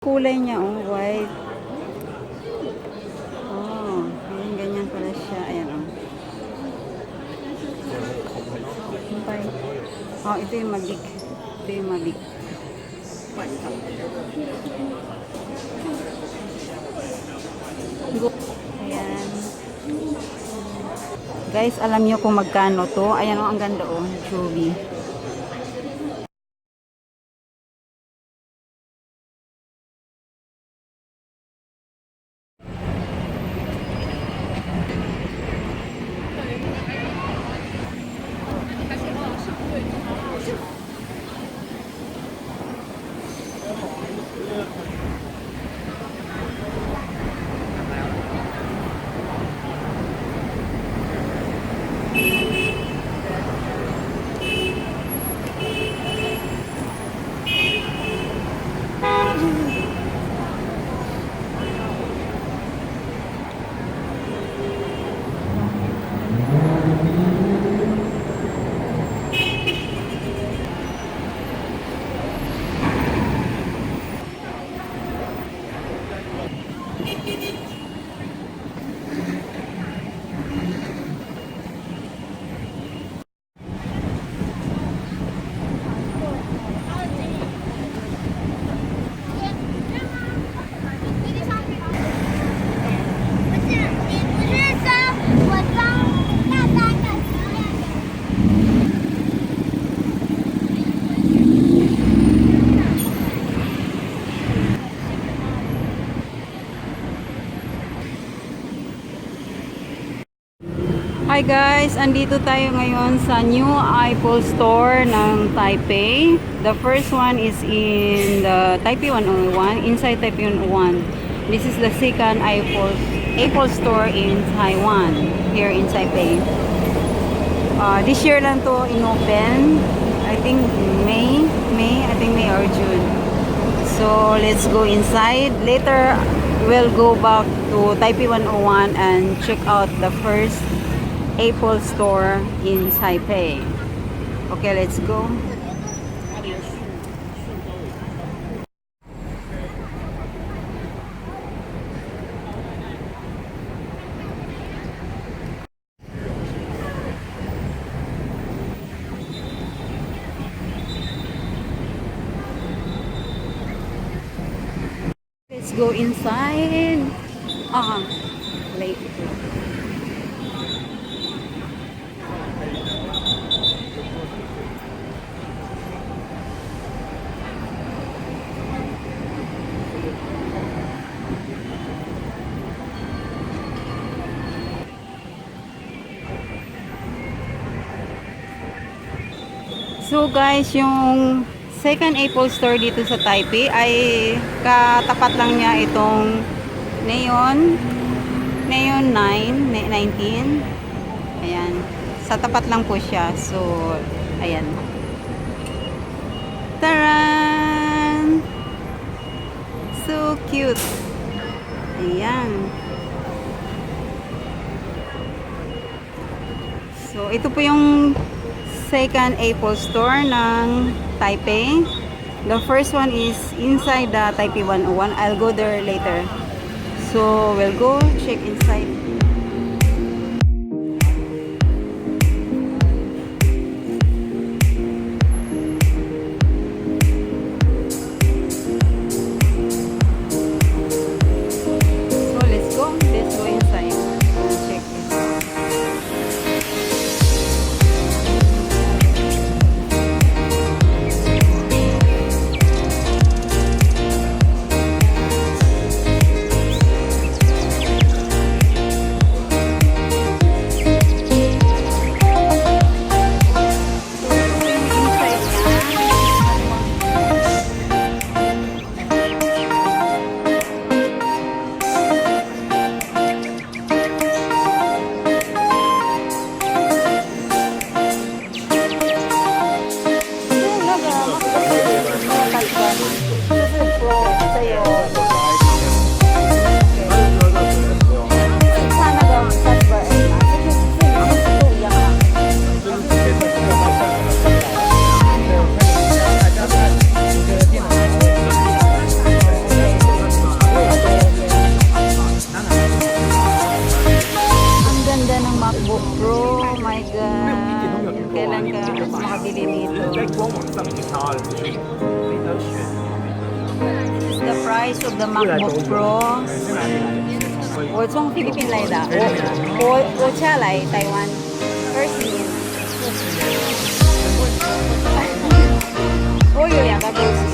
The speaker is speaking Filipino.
Kulay niya, oh, white. Oh, ayan, ganyan pala siya. Ayan, oh. Okay. Oh, ito yung mabig. Ito yung mabig. Ayan. Guys, alam nyo kung magkano to? Ayan, oh, ang ganda, oh. Chubby. Hi guys, andito tayo ngayon sa new Apple store ng Taipei. The first one is in the Taipei 101, inside Taipei 101. This is the second Apple store in Taiwan, here in Taipei. This year lang to inopen. I think May or June. So let's go inside. Later we'll go back to Taipei 101 and check out the first Apple store in Taipei. Okay, let's go. Let's go inside. Late. So guys, yung second Apple store dito sa Taipei ay katapat lang niya itong Neon 19. Ayan. Sa tapat lang po siya. So, ayan. Taran! So cute. Ayan. So, ito po yung second Apple store ng Taipei. The first one is inside the Taipei 101. I'll go there later. So we'll go check inside. So let's go inside and check this out. 网上面去查到的资讯，没得选。This is the price of the MacBook Pro. 是哪里来的？我从菲律宾来的，我下来台湾20年。我有2个公司。